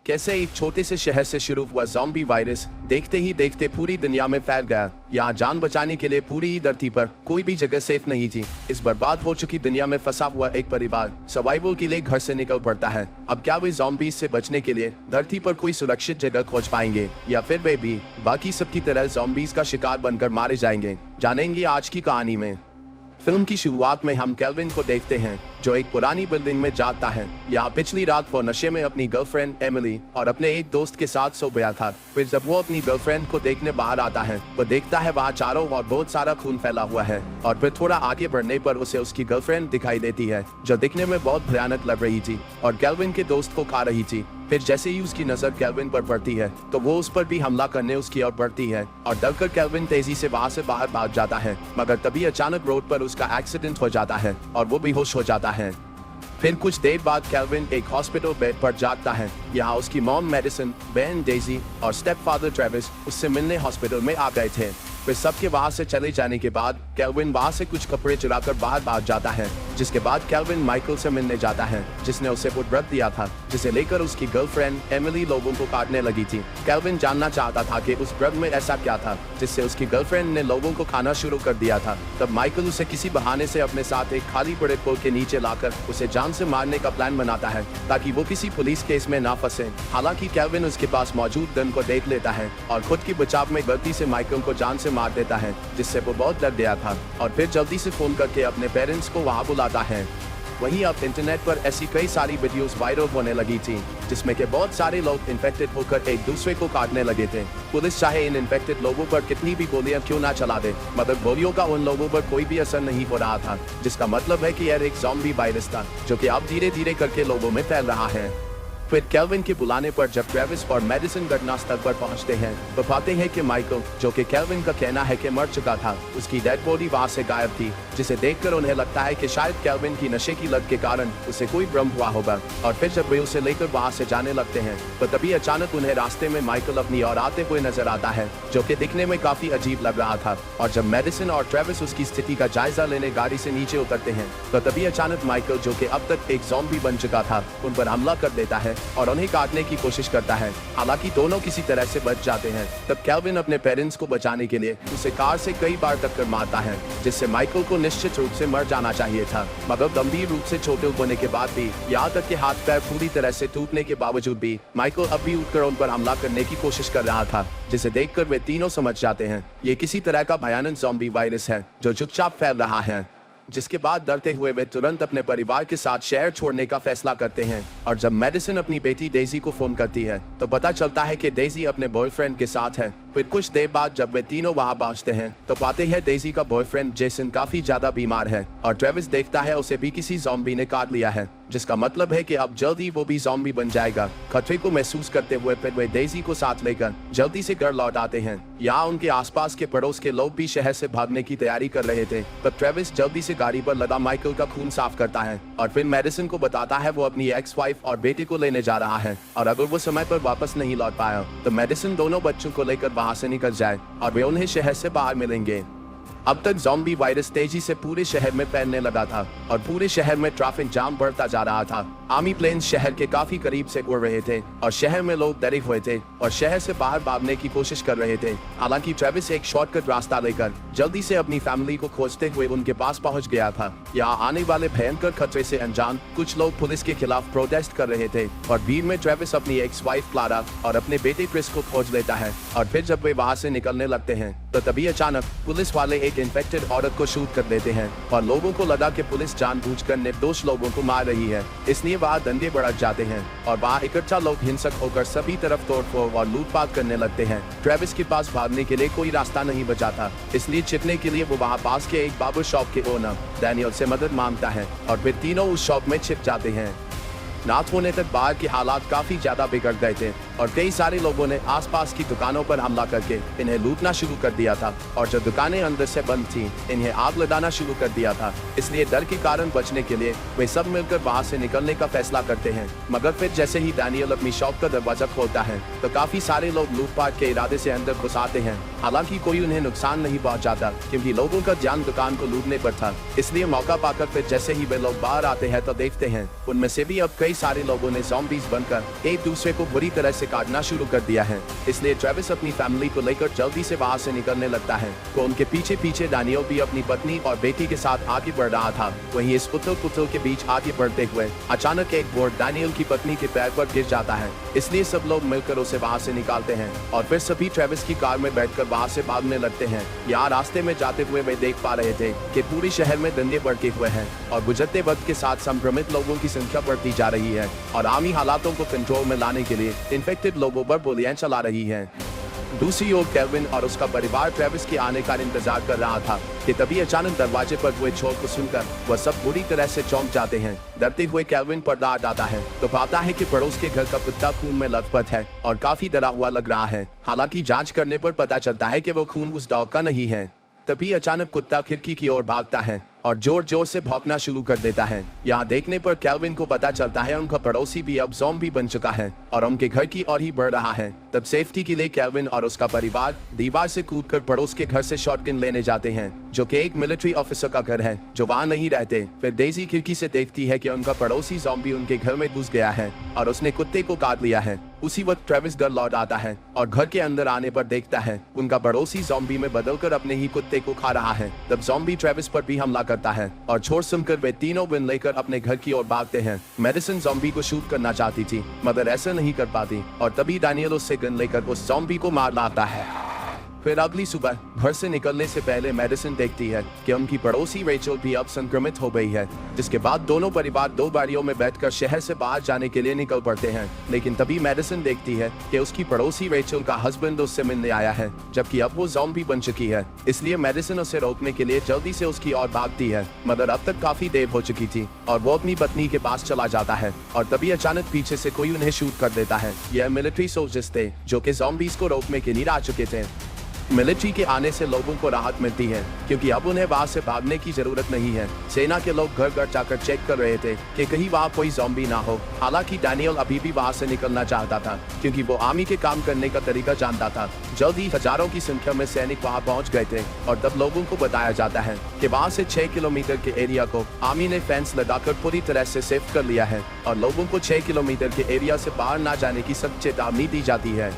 कैसे एक छोटे से शहर से शुरू हुआ ज़ॉम्बी वायरस देखते ही देखते पूरी दुनिया में फैल गया। यहाँ जान बचाने के लिए पूरी धरती पर कोई भी जगह सेफ नहीं थी। इस बर्बाद हो चुकी दुनिया में फंसा हुआ एक परिवार सर्वाइवल के लिए घर से निकल पड़ता है। अब क्या वे ज़ॉम्बीज से बचने के लिए धरती पर कोई सुरक्षित जगह खोज पाएंगे या फिर वे भी बाकी सबकी तरह ज़ॉम्बीज का शिकार बनकर मारे जाएंगे? जानेंगे आज की कहानी में। फिल्म की शुरुआत में हम केल्विन को देखते हैं जो एक पुरानी बिल्डिंग में जाता है। यहाँ पिछली रात वो नशे में अपनी गर्लफ्रेंड एमिली और अपने एक दोस्त के साथ सो गया था। फिर जब वो अपनी गर्लफ्रेंड को देखने बाहर आता है वो देखता है वहाँ चारों ओर बहुत सारा खून फैला हुआ है और फिर थोड़ा आगे बढ़ने पर उसे उसकी गर्लफ्रेंड दिखाई देती है जो दिखने में बहुत भयानक लग रही थी और केल्विन के दोस्त को खा रही थी। फिर जैसे ही उसकी नजर केल्विन पर पड़ती है तो वो उस पर भी हमला करने उसकी ओर बढ़ती है और डरकर केल्विन तेजी से वहाँ से बाहर भाग जाता है, मगर तभी अचानक रोड पर उसका एक्सीडेंट हो जाता है और वो बेहोश हो जाता है। फिर कुछ देर बाद केल्विन एक हॉस्पिटल बेड पर जागता है। यहाँ उसकी मॉम मेडिसिन, बहन डेजी और स्टेप फादर ट्रेविस उससे मिलने हॉस्पिटल में आ गए थे। फिर सबके वहाँ से चले जाने के बाद केल्विन वहाँ से कुछ कपड़े चुराकर बाहर भाग जाता है, जिसके बाद केल्विन माइकल से मिलने जाता है जिसने उसे वो ड्रग दिया था जिसे लेकर उसकी गर्लफ्रेंड एमिली लोगों को काटने लगी थी। केल्विन जानना चाहता था कि उस ड्रग में ऐसा क्या था जिससे उसकी गर्लफ्रेंड ने लोगों को खाना शुरू कर दिया था। तब माइकल उसे किसी बहाने से अपने साथ एक खाली पड़े पुल के नीचे लाकर उसे जान से मारने का प्लान बनाता है ताकि वो किसी पुलिस केस में ना फंसे। हालांकि केल्विन उसके पास मौजूद गन को देख लेता है और खुद की बचाव में गलती से माइकल को जान से मार देता है, जिससे वो बहुत डर गया था और फिर जल्दी से फोन करके अपने पेरेंट्स को वहां बुलाता है। वहीं अब इंटरनेट पर ऐसी कई सारी वीडियोस वायरल होने लगी थी जिसमें के बहुत सारे लोग इन्फेक्टेड होकर एक दूसरे को काटने लगे थे। पुलिस चाहे इन इन्फेक्टेड लोगों पर कितनी भी गोलियां क्यों ना चला दे, मगर गोलियों का उन लोगों पर कोई भी असर नहीं हो रहा था, जिसका मतलब है कि यह एक ज़ॉम्बी वायरस था जो कि अब धीरे धीरे करके लोगों में फैल रहा है। फिर केल्विन के बुलाने पर जब ट्रेविस और मेडिसिन घटनास्थल पर पहुंचते हैं तो पाते हैं कि माइकल, जो कि केल्विन का कहना है कि मर चुका था, उसकी डेड बॉडी वहां से गायब थी, जिसे देखकर उन्हें लगता है कि शायद केल्विन की नशे की लत के कारण उसे कोई भ्रम हुआ होगा। और फिर जब वे उसे लेकर वहां से जाने लगते हैं तो तभी अचानक उन्हें रास्ते में माइकल अपनी ओर आते हुए नजर आता है जो कि दिखने में काफी अजीब लग रहा था। और जब मेडिसिन और ट्रेविस उसकी स्थिति का जायजा लेने गाड़ी से नीचे उतरते हैं तो तभी अचानक माइकल, जो कि अब तक एक ज़ॉम्बी बन चुका था, उन पर हमला कर देता है और उन्हें काटने की कोशिश करता है। हालांकि दोनों किसी तरह से बच जाते हैं। तब केल्विन अपने पेरेंट्स को बचाने के लिए उसे कार से कई बार टक्कर मारता है, जिससे माइकल को निश्चित रूप से मर जाना चाहिए था, मगर गंभीर रूप से चोटें होने के बाद भी, यहाँ तक कि हाथ पैर पूरी तरह से टूटने के बावजूद भी माइकल अब भी उठकर उन पर हमला करने की कोशिश कर रहा था, जिसे देखकर वे तीनों समझ जाते हैं ये किसी तरह का भयानक ज़ॉम्बी वायरस है जो चुपचाप फैल रहा है। जिसके बाद डरते हुए वे तुरंत अपने परिवार के साथ शहर छोड़ने का फैसला करते हैं। और जब मेडिसिन अपनी बेटी डेजी को फोन करती है तो पता चलता है कि डेजी अपने बॉयफ्रेंड के साथ है। फिर कुछ देर बाद जब वे तीनों वहां पहुंचते हैं तो पाते हैं डेजी का बॉयफ्रेंड जेसन काफी ज्यादा बीमार है और ट्रेविस देखता है उसे भी किसी ज़ॉम्बी ने काट लिया है, जिसका मतलब है कि अब जल्दी वो भी ज़ॉम्बी बन जाएगा। खतरे को महसूस करते हुए फिर वे डेजी को साथ लेकर जल्दी से घर लौट आते हैं। यहाँ उनके आसपास के पड़ोस के लोग भी शहर से भागने की तैयारी कर रहे थे। तब ट्रेविस जल्दी से गाड़ी पर लदा माइकल का खून साफ करता है और फिर मेडिसिन को बताता है वो अपनी एक्स वाइफ और बेटे को लेने जा रहा है और अगर वो समय पर वापस नहीं लौट पाया तो मेडिसिन दोनों बच्चों को लेकर वहां से निकल जाए और वे उन्हें शहर से बाहर मिलेंगे। अब तक ज़ॉम्बी वायरस तेजी से पूरे शहर में फैलने लगा था और पूरे शहर में ट्रैफिक जाम बढ़ता जा रहा था। आर्मी प्लेन्स शहर के काफी करीब से उड़ रहे थे और शहर में लोग डरे हुए थे और शहर से बाहर भागने की कोशिश कर रहे थे। हालांकि ट्रेविस एक शॉर्टकट रास्ता लेकर जल्दी से अपनी फैमिली को खोजते हुए उनके पास पहुंच गया था। यहाँ आने वाले भयंकर खतरे से अनजान कुछ लोग पुलिस के खिलाफ प्रोटेस्ट कर रहे थे और भीड़ में ट्रेविस अपनी एक्स वाइफ क्लारा और अपने बेटे क्रिस को खोज लेता है। और फिर जब वे वहाँ से निकलने लगते हैं तो तभी अचानक पुलिस वाले एक इन्फेक्टेड औरत को शूट कर देते हैं और लोगों को लगा कि पुलिस जानबूझकर निर्दोष लोगों को मार रही है, इसलिए वहाँ दंगे भड़क जाते हैं और वहाँ इकट्ठा लोग हिंसक होकर सभी तरफ तोड़फोड़ और लूटपाट करने लगते हैं। ट्रेविस के पास भागने के लिए कोई रास्ता नहीं बचा था, इसलिए छिपने के लिए वो वहाँ पास के एक बार्बर शॉप के ओनर डैनियल से मदद मांगता है और फिर तीनों उस शॉप में छिप जाते हैं। रात होने तक बाहर के हालात काफी ज्यादा बिगड़ गए थे और कई सारे लोगों ने आसपास की दुकानों पर हमला करके इन्हें लूटना शुरू कर दिया था और जो दुकानें अंदर से बंद थीं, इन्हें आग लगाना शुरू कर दिया था। इसलिए डर के कारण बचने के लिए वे सब मिलकर वहां से निकलने का फैसला करते हैं, मगर फिर जैसे ही डैनियल अपनी शॉप का दरवाजा खोलता है तो काफी सारे लोग लूटपाट के इरादे से अंदर घुस आते हैं हालांकि कोई उन्हें नुकसान नहीं पहुंचाता क्योंकि लोगों का ध्यान दुकान को लूटने पर था। इसलिए मौका पाकर फिर जैसे ही वे लोग बाहर आते हैं तो देखते हैं उनमें से भी अब कई सारे लोगों ने ज़ॉम्बीज़ बनकर एक दूसरे को बुरी तरह से काटना शुरू कर दिया है। इसलिए ट्रेविस अपनी फैमिली को लेकर जल्दी से वहाँ से निकलने लगता है तो उनके पीछे पीछे डैनियल भी अपनी पत्नी और बेटी के साथ आगे बढ़ रहा था। वहीं इस उथल पुथल के बीच आगे बढ़ते हुए अचानक एक बोर्ड डैनियल की पत्नी के पैर पर गिर जाता है। इसलिए सब लोग मिलकर उसे वहाँ से निकालते हैं और फिर सभी ट्रेविस की कार में बैठकर वहाँ से भागने लगते हैं। यहाँ रास्ते में जाते हुए वे देख पा रहे थे कि पूरे शहर में दंगे भड़के हुए हैं और गुजरते वक्त के साथ संक्रमित लोगों की संख्या बढ़ती जा रही है और आमी हालातों को कंट्रोल में लाने के लिए इन्फेक्टेड लोगों पर गोलियां चला रही है। दूसरी ओर केल्विन और उसका परिवार ट्रेविस के आने का इंतजार कर रहा था कि तभी अचानक दरवाजे पर हुए शोर को सुनकर वह सब बुरी तरह से चौंक जाते हैं। डरते हुए केल्विन पर्दा हटाता है तो पाता है कि पड़ोस के घर का कुत्ता खून में लथपथ है और काफी डरा हुआ लग रहा है। हालांकि जांच करने पर पता चलता है कि वो खून उस डॉग का नहीं है। तभी अचानक कुत्ता खिड़की की ओर भागता है और जोर जोर से भौंकना शुरू कर देता है। यहाँ देखने पर केल्विन को पता चलता है उनका पड़ोसी भी अब ज़ॉम्बी बन चुका है और उनके घर की ओर ही बढ़ रहा है। तब सेफ्टी के लिए केल्विन और उसका परिवार दीवार से कूदकर पड़ोस के घर से शॉटगन लेने जाते हैं जो कि एक मिलिट्री ऑफिसर का घर है जो वहाँ नहीं रहते। फिर डेज़ी खिड़की से देखती है कि उनका पड़ोसी ज़ॉम्बी उनके घर में घुस गया है और उसने कुत्ते को काट लिया है। उसी वक्त ट्रेविस घर लौट आता है और घर के अंदर आने पर देखता है उनका पड़ोसी ज़ॉम्बी में बदलकर अपने ही कुत्ते को खा रहा है। तब ज़ॉम्बी ट्रेविस पर भी हमला करता है और छोड़ सुनकर वे तीनों गन लेकर अपने घर की ओर भागते हैं। मेडिसिन ज़ॉम्बी को शूट करना चाहती थी मगर ऐसा नहीं कर पाती और तभी डैनियल उससे गन लेकर उस ज़ॉम्बी को मार डालता है। फिर अगली सुबह घर से निकलने से पहले मेडिसिन देखती है कि उनकी पड़ोसी रेचल भी अब संक्रमित हो गई है, जिसके बाद दोनों परिवार दो गाड़ियों में बैठकर शहर से बाहर जाने के लिए निकल पड़ते हैं। लेकिन तभी मेडिसिन देखती है कि उसकी पड़ोसी रेचल का हस्बैंड उससे मिलने आया है जबकि अब वो ज़ॉम्बी बन चुकी है। इसलिए मेडिसिन उसे रोकने के लिए जल्दी से उसकी ओर भागती है मगर अब तक काफी देर हो चुकी थी और वो अपनी पत्नी के पास चला जाता है और तभी अचानक पीछे से कोई उन्हें शूट कर देता है। यह मिलिट्री सोल्जर्स थे जो कि ज़ॉम्बीज़ को रोकने के लिए आ चुके थे। मिलिट्री के आने से लोगों को राहत मिलती है क्योंकि अब उन्हें वहां से भागने की जरूरत नहीं है। सेना के लोग घर घर जाकर चेक कर रहे थे कि कहीं वहां कोई ज़ॉम्बी ना हो। हालांकि डैनियल अभी भी वहां से निकलना चाहता था क्योंकि वो आर्मी के काम करने का तरीका जानता था। जल्द ही हजारों की संख्या में सैनिक वहां पहुंच गए थे और तब लोगों को बताया जाता है कि वहां से 6 किलोमीटर के एरिया को आर्मी ने फेंस लगाकर पूरी तरह से सेफ कर लिया है और लोगों को 6 किलोमीटर के एरिया से बाहर ना जाने की सख्त चेतावनी दी जाती है।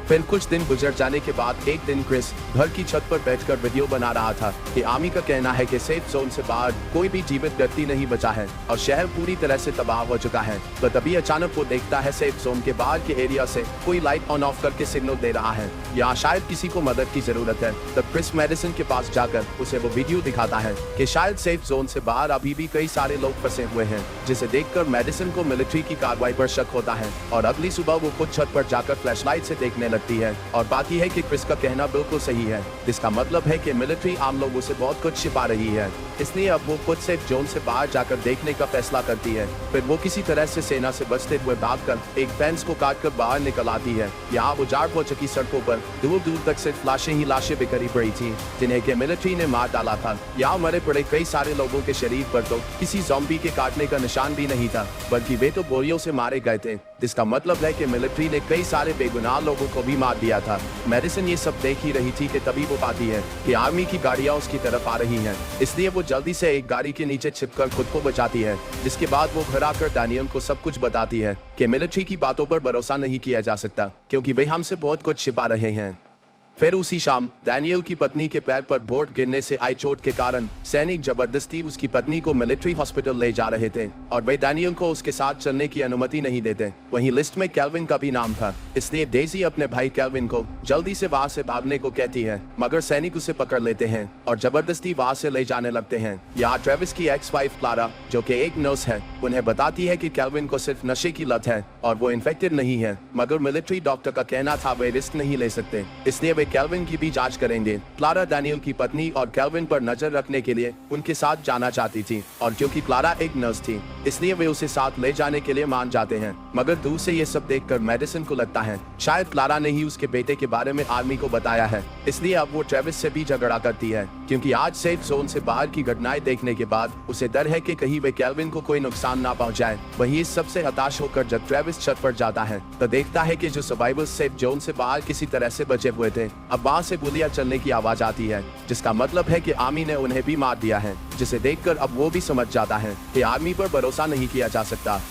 फिर कुछ दिन गुजर जाने के बाद एक दिन क्रिस घर की छत पर बैठकर वीडियो बना रहा था कि आर्मी का कहना है कि सेफ जोन से बाहर कोई भी जीवित व्यक्ति नहीं बचा है और शहर पूरी तरह से तबाह हो चुका है। तो तभी अचानक वो देखता है सेफ जोन के बाहर के एरिया से कोई लाइट ऑन ऑफ करके सिग्नल दे रहा है। यहाँ शायद किसी को मदद की जरूरत है। तब क्रिस मेडिसिन के पास जाकर उसे वो वीडियो दिखाता है कि शायद सेफ जोन से बाहर अभी भी कई सारे लोग फंसे हुए हैं, जिसे देखकर मेडिसिन को मिलिट्री की कार्रवाई पर शक होता है और अगली सुबह वो खुद छत पर जाकर फ्लैशलाइट से देखने लगती है और बाकी है कि क्रिस का कहना बिल्कुल सही है, जिसका मतलब है कि मिलिट्री आम लोगों से बहुत कुछ छिपा रही है। इसलिए अब वो खुद सेफ जोन से बाहर जाकर देखने का फैसला करती है। फिर वो किसी तरह से सेना से बचते हुए भागकर एक फेंस को काटकर बाहर निकल आती है। यहाँ उजाड़ हो चुकी सड़कों पर दूर दूर तक सिर्फ लाशें ही लाशें बिखरी पड़ी थी जिन्हें के मिलिट्री ने मार डाला था। यहाँ मरे पड़े कई सारे लोगों के शरीर पर तो किसी ज़ॉम्बी के काटने का निशान भी नहीं था, बल्कि वे तो गोलियों से मारे गए थे, जिसका मतलब है कि मिलिट्री ने कई सारे बेगुनाह लोगों को भी मार दिया था। मेडिसिन ये सब देख ही रही थी कि तभी वो पाती है कि आर्मी की गाड़ियां उसकी तरफ आ रही हैं। इसलिए वो जल्दी से एक गाड़ी के नीचे छिपकर खुद को बचाती है, जिसके बाद वो घर आकर डैनियल को सब कुछ बताती है कि मिलिट्री की बातों पर भरोसा नहीं किया जा सकता क्योंकि वे हमसे बहुत कुछ छिपा रहे हैं। फिर उसी शाम डैनियल की पत्नी के पैर पर बोर्ड गिरने से आई चोट के कारण सैनिक जबरदस्ती उसकी पत्नी को मिलिट्री हॉस्पिटल ले जा रहे थे और वे डैनियल को उसके साथ चलने की अनुमति नहीं देते। वहीं लिस्ट में केल्विन का भी नाम था, इसलिए डेज़ी अपने भाई केल्विन को जल्दी से वहां से भागने को कहती है मगर सैनिक उसे पकड़ लेते हैं और जबरदस्ती वहां से ले जाने लगते हैं। यहाँ ट्रेविस की एक्स वाइफ क्लारा, जो कि एक नर्स है, उन्हें बताती है कि केल्विन को सिर्फ नशे की लत है और वो इन्फेक्टेड नहीं है, मगर मिलिट्री डॉक्टर का कहना था वे रिस्क नहीं ले सकते, इसलिए केल्विन की भी जांच करेंगे। क्लारा डैनियल की पत्नी और केल्विन पर नजर रखने के लिए उनके साथ जाना चाहती थी और क्योंकि क्लारा एक नर्स थी इसलिए वे उसे साथ ले जाने के लिए मान जाते हैं। मगर दूर से ये सब देखकर मेडिसिन को लगता है शायद क्लारा ने ही उसके बेटे के बारे में आर्मी को बताया है, इसलिए अब वो ट्रेविस से भी झगड़ा करती है क्योंकि आज सेफ जोन से बाहर की घटनाएं देखने के बाद उसे डर है कि कहीं वे केल्विन को कोई नुकसान ना पहुंचाए। वहीं इस सबसे हताश होकर जब ट्रेविस ट्रेविस छत पर जाता है तो देखता है कि जो सर्वाइवर्स सेफ जोन से बाहर किसी तरह से बचे हुए थे, अब वहाँ से गोलियां चलने की आवाज आती है, जिसका मतलब है कि आर्मी ने उन्हें भी मार दिया है, जिसे देखकर अब वो भी समझ जाता है कि आर्मी पर भरोसा नहीं किया जा सकता।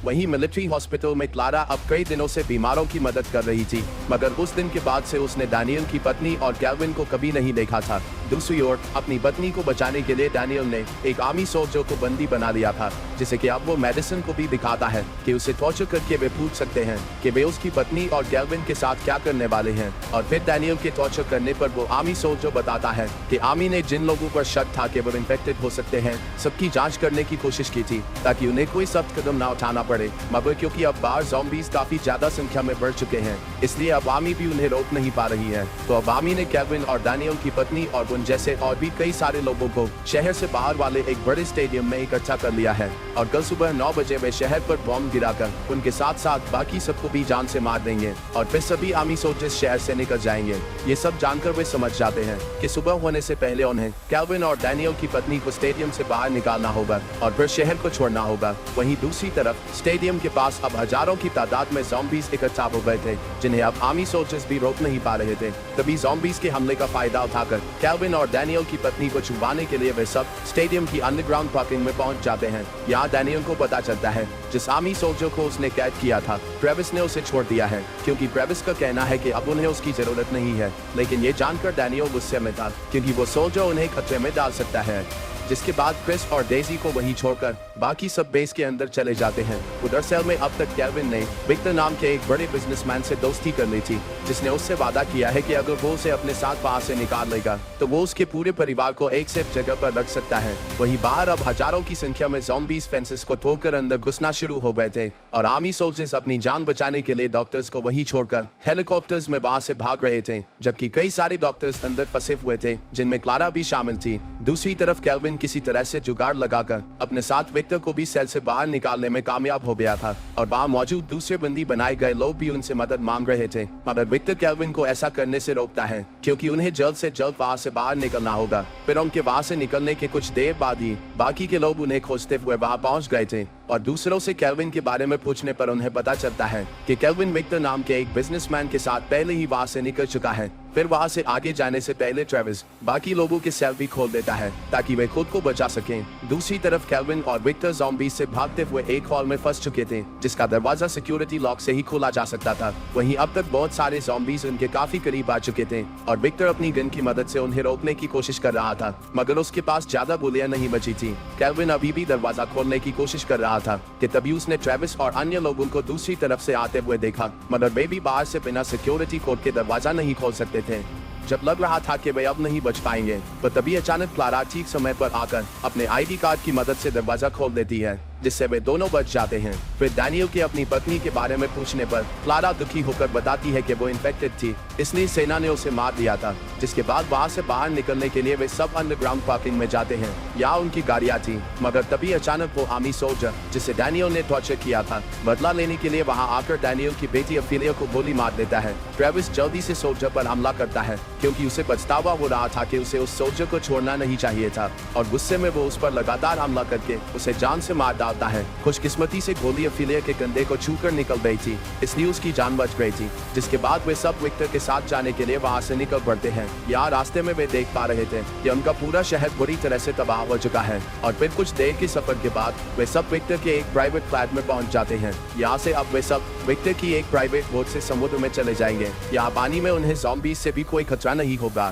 वहीं मिलिट्री हॉस्पिटल में क्लारा अब कई दिनों से बीमारों की मदद कर रही थी, मगर उस दिन के बाद से उसने डैनियल की पत्नी और कैल्विन को कभी नहीं देखा था। दूसरी ओर अपनी पत्नी को बचाने के लिए डैनियल ने एक आर्मी सोल्जर को बंदी बना लिया था, जिसे कि अब वो मेडिसिन को भी दिखाता है कि उसे टॉर्चर करके वे पूछ सकते हैं कि वे उसकी पत्नी और कैल्विन के साथ क्या करने वाले हैं। और फिर डैनियल के टॉर्चर करने पर वो आर्मी सोल्जर बताता है कि आर्मी ने जिन लोगों पर शक था कि वो इन्फेक्टेड हो सकते हैं, सबकी जांच करने की कोशिश की थी ताकि उन्हें कोई सख्त कदम न उठाना पड़े, मगर क्योंकि अब बाहर ज़ॉम्बीज काफी ज्यादा संख्या में बढ़ चुके हैं, इसलिए अब आर्मी भी उन्हें रोक नहीं पा रही है। तो अब आर्मी ने कैल्विन और डैनियल की पत्नी और उन जैसे और भी कई सारे लोगों को शहर से बाहर वाले एक बड़े स्टेडियम में इकट्ठा कर लिया है और कल सुबह 9 बजे वे शहर पर बॉम्ब गिराकर उनके साथ साथ बाकी सबको भी जान से मार देंगे और फिर सभी आर्मी सोल्जर्स शहर से निकल जाएंगे। ये सब जानकर वे समझ जाते हैं कि सुबह होने से पहले उन्हें कैल्विन और डैनियल की पत्नी को स्टेडियम से बाहर निकालना होगा और फिर शहर को छोड़ना होगा। वहीं दूसरी तरफ स्टेडियम के पास अब हजारों की तादाद में ज़ॉम्बीज इकट्ठा हो गए थे, जिन्हें अब आर्मी सोल्जर्स भी रोक नहीं पा रहे थे। तभी ज़ॉम्बीज के हमले का फायदा उठाकर कैल्विन और डैनियल की पत्नी को छुपाने के लिए वे सब स्टेडियम की अंडरग्राउंड पार्किंग में पहुंच जाते हैं। यहाँ डैनियल को पता चलता है जिस आर्मी सोल्जर को उसने कैद किया था ट्रेविस ने उसे छोड़ दिया है, क्योंकि ट्रेविस का कहना है कि अब उन्हें उसकी जरूरत नहीं है। लेकिन ये जानकर डैनियल गुस्से में था, क्योंकि वो सोल्जर उन्हें खतरे में डाल सकता है। जिसके बाद क्रिस और डेजी को वहीं छोड़कर बाकी सब बेस के अंदर चले जाते हैं। उधर सेल में अब तक कैल्विन ने विक्टर नाम के एक बड़े बिजनेसमैन से दोस्ती कर ली थी, जिसने उससे वादा किया है कि अगर वो उसे अपने साथ वहाँ से निकाल लेगा तो वो उसके पूरे परिवार को एक सेफ जगह पर रख सकता है। वहीं बाहर अब हजारों की संख्या में ज़ॉम्बीज फेंसेस को तोड़कर अंदर घुसना शुरू हो गए थे और आर्मी सोल्जर्स अपनी जान बचाने के लिए डॉक्टर्स को वहीं छोड़कर हेलीकॉप्टर्स में वहाँ से भाग रहे थे, जबकि कई सारे डॉक्टर्स अंदर फंसे हुए थे, जिनमें क्लारा भी शामिल थी। दूसरी तरफ कैल्विन किसी तरह से जुगाड़ लगाकर अपने साथ विक्टर को भी सेल से बाहर निकालने में कामयाब हो गया था और वहाँ मौजूद दूसरे बंदी बनाए गए लोग भी उनसे मदद मांग रहे थे, मगर विक्टर कैल्विन को ऐसा करने से रोकता है क्योंकि उन्हें जल्द से जल्द वहाँ से बाहर निकलना होगा। फिर उनके वहाँ से निकलने के कुछ देर बाद ही बाकी के लोग उन्हें खोजते हुए वहाँ पहुँच गए थे और दूसरों से कैल्विन के बारे में पूछने पर उन्हें पता चलता है कि कैल्विन विक्टर नाम के एक बिजनेसमैन के साथ पहले ही वहाँ से निकल चुका है। फिर वहाँ से आगे जाने से पहले ट्रेविस बाकी लोगों के सेल भी खोल देता है ताकि वे खुद को बचा सकें। दूसरी तरफ कैल्विन और विक्टर ज़ॉम्बीज से भागते हुए एक हॉल में फंस चुके थे, जिसका दरवाजा सिक्योरिटी लॉक से ही खोला जा सकता था। वहीं अब तक बहुत सारे ज़ॉम्बीज उनके काफी करीब आ चुके थे और विक्टर अपनी गन की मदद से उन्हें रोकने की कोशिश कर रहा था, मगर उसके पास ज्यादा गोलियां नहीं बची थी। कैल्विन अभी भी दरवाजा खोलने की कोशिश कर रहा था कि तभी उसने ट्रेविस और अन्य लोगों को दूसरी तरफ से आते हुए देखा, मगर वे भी बाहर से बिना सिक्योरिटी कोड के दरवाजा नहीं खोल सकते थे। जब लग रहा था कि वे अब नहीं बच पाएंगे तो तभी अचानक क्लारा ठीक समय पर आकर अपने आईडी कार्ड की मदद से दरवाजा खोल देती है, जिससे वे दोनों बच जाते हैं। फिर डैनियल के अपनी पत्नी के बारे में पूछने पर क्लारा दुखी होकर बताती है कि वो इन्फेक्टेड थी, इसलिए सेना ने उसे मार दिया था। जिसके बाद वहाँ से बाहर निकलने के लिए वे सब अंडरग्राउंड पार्किंग में जाते हैं। यहाँ उनकी गाड़ियाँ थी, मगर तभी अचानक वो आर्मी सोल्जर जिसे डैनियल ने टॉर्चर किया था बदला लेने के लिए वहाँ आकर डैनियल की बेटी अफीलिया को गोली मार देता है। ट्रेविस जल्दी से सोल्जर पर हमला करता है क्योंकि उसे पछतावा हो रहा था कि उसे उस सोल्जर को छोड़ना नहीं चाहिए था और गुस्से में वो उस पर लगातार हमला करके उसे जान से मार डालता है। खुशकिस्मती से गोली अफीलिया के कंधे को छूकर निकल गई थी, इसलिए उसकी जान बच गई थी। जिसके बाद वे सब विक्टर के साथ जाने के लिए वहाँ से निकल पड़ते हैं। यहाँ रास्ते में वे देख पा रहे थे कि उनका पूरा शहर बुरी तरह से तबाह हो चुका है और फिर कुछ देर के सफर के बाद वे सब विक्टर के एक प्राइवेट फ्लैट में पहुंच जाते हैं। यहाँ से अब वे सब विक्टर की एक प्राइवेट बोट से समुद्र में चले जाएंगे। यहाँ पानी में उन्हें ज़ॉम्बीज से भी कोई खतरा नहीं होगा।